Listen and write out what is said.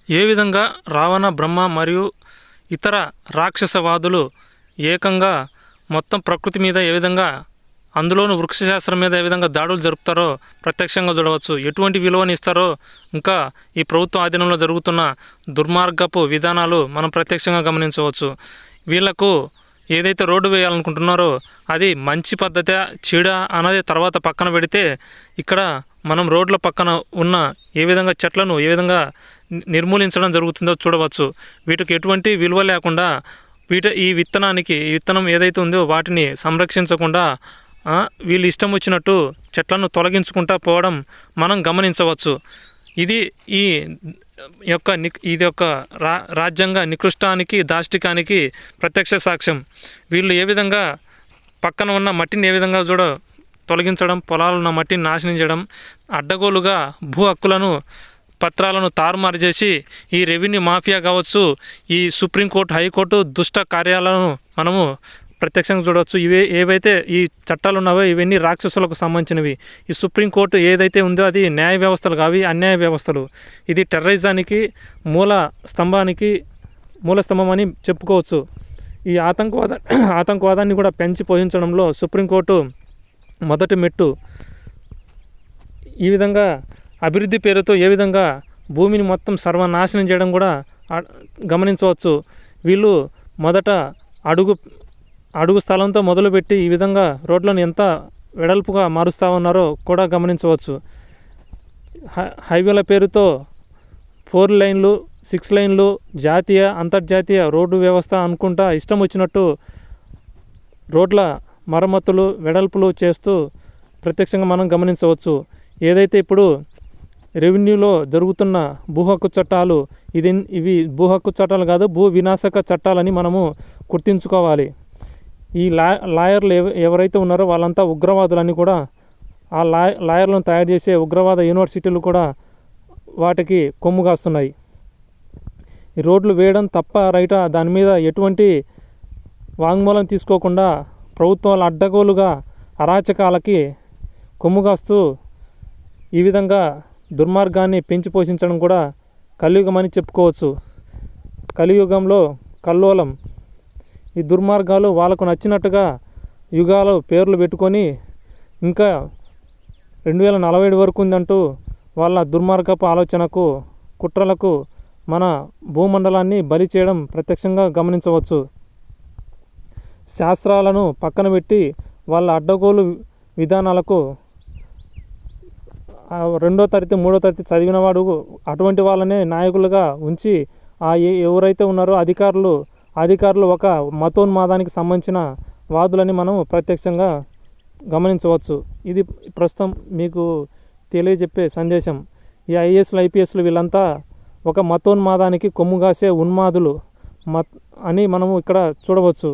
ఏ విధంగా రావణ, బ్రహ్మ మరియు ఇతర రాక్షసవాదులు ఏకంగా మొత్తం ప్రకృతి మీద ఏ విధంగా, అందులోనూ వృక్షశాస్త్రం మీద ఏ విధంగా దాడులు జరుపుతారో ప్రత్యక్షంగా చూడవచ్చు. ఎటువంటి విలువని ఇస్తారో, ఇంకా ఈ ప్రభుత్వ ఆధీనంలో జరుగుతున్న దుర్మార్గపు విధానాలు మనం ప్రత్యక్షంగా గమనించవచ్చు. వీళ్లకు ఏదైతే రోడ్డు వేయాలనుకుంటున్నారో అది మంచి పద్ధతి చెడ అన్నది తర్వాత పక్కన పెడితే, ఇక్కడ మనం రోడ్ల పక్కన ఉన్న ఏ విధంగా చెట్లను ఏ విధంగా నిర్మూలించడం జరుగుతుందో చూడవచ్చు. వీటికి ఎటువంటి విలువ లేకుండా ఈ విత్తనం ఏదైతే ఉందో వాటిని సంరక్షించకుండా వీళ్ళు ఇష్టం వచ్చినట్టు చెట్లను తొలగించుకుంటా పోవడం మనం గమనించవచ్చు. ఇది యొక్క రాజ్యాంగ నికృష్టానికి, దాష్టికానికి ప్రత్యక్ష సాక్ష్యం. వీళ్ళు ఏ విధంగా పక్కన ఉన్న మట్టిని ఏ విధంగా తొలగించడం, పొలాలు ఉన్న మట్టిని నాశనం చేయడం, అడ్డగోలుగా భూ హక్కులను, పత్రాలను తారుమారు చేసి ఈ రెవెన్యూ మాఫియా కావచ్చు, ఈ సుప్రీంకోర్టు, హైకోర్టు దుష్ట కార్యాలను మనము ప్రత్యక్షంగా చూడవచ్చు. ఏవైతే ఈ చట్టాలు ఉన్నావో ఇవన్నీ రాక్షసులకు సంబంధించినవి. ఈ సుప్రీంకోర్టు ఏదైతే ఉందో అది న్యాయ వ్యవస్థలు కావి, అన్యాయ వ్యవస్థలు. ఇది టెర్రరిజానికి మూల స్తంభం అని చెప్పుకోవచ్చు. ఈ ఆతంకవాదాన్ని కూడా పెంచి పోషించడంలో సుప్రీంకోర్టు మొదటి మెట్టు. ఈ విధంగా అభివృద్ధి పేరుతో ఏ విధంగా భూమిని మొత్తం సర్వనాశనం చేయడం కూడా గమనించవచ్చు. వీళ్ళు మొదట అడుగు స్థలంతో మొదలుపెట్టి ఈ విధంగా రోడ్లను ఎంత వెడల్పుగా మారుస్తూ ఉన్నారో కూడా గమనించవచ్చు. హైవేల పేరుతో 4 లైన్లు, 6 లైన్లు, జాతీయ, అంతర్జాతీయ రోడ్డు వ్యవస్థ అనుకుంటా ఇష్టం వచ్చినట్టు రోడ్ల మరమ్మతులు, వెడల్పులు చేస్తూ ప్రత్యక్షంగా మనం గమనించవచ్చు. ఏదైతే ఇప్పుడు రెవెన్యూలో జరుగుతున్న భూ హక్కు చట్టాలు, ఇవి భూ హక్కు చట్టాలు కాదు, భూ వినాశక చట్టాలని మనము గుర్తించుకోవాలి. ఈ లాయర్లు ఎవరైతే ఉన్నారో వాళ్ళంతా ఉగ్రవాదులని కూడా, ఆ లాయర్లను తయారు చేసే ఉగ్రవాద యూనివర్సిటీలు కూడా వాటికి కొమ్ము కాస్తున్నాయి. ఈ రోడ్లు వేయడం తప్ప రైటా, దాని మీద ఎటువంటి వాంగ్మూలం తీసుకోకుండా ప్రభుత్వాలు అడ్డగోలుగా అరాచకాలకి కొమ్ము కాస్తూ ఈ విధంగా దుర్మార్గాన్ని పెంచి పోషించడం కూడా కలియుగం అని చెప్పుకోవచ్చు. కలియుగంలో కల్లోలం. ఈ దుర్మార్గాలు వాళ్ళకు నచ్చినట్టుగా యుగాలు పేర్లు పెట్టుకొని ఇంకా 2047 వరకు ఉందంటూ వాళ్ళ దుర్మార్గపు ఆలోచనకు, కుట్రలకు మన భూమండలాన్ని బలి చేయడం ప్రత్యక్షంగా గమనించవచ్చు. శాస్త్రాలను పక్కన పెట్టి వాళ్ళ అడ్డగోలు విధానాలకు 2వ తరగతి 3వ తరగతి చదివినవాడు అటువంటి వాళ్ళనే నాయకులుగా ఉంచి ఎవరైతే ఉన్నారో అధికారులు ఒక మతోన్మాదానికి సంబంధించిన వాదులని మనం ప్రత్యక్షంగా గమనించవచ్చు. ఇది ప్రస్తుతం మీకు తెలియజెప్పే సందేశం. ఈ ఐఏఎస్లు, ఐపీఎస్లు వీళ్ళంతా ఒక మతోన్మాదానికి కొమ్ముగాసే ఉన్మాదులు అని మనము ఇక్కడ చూడవచ్చు.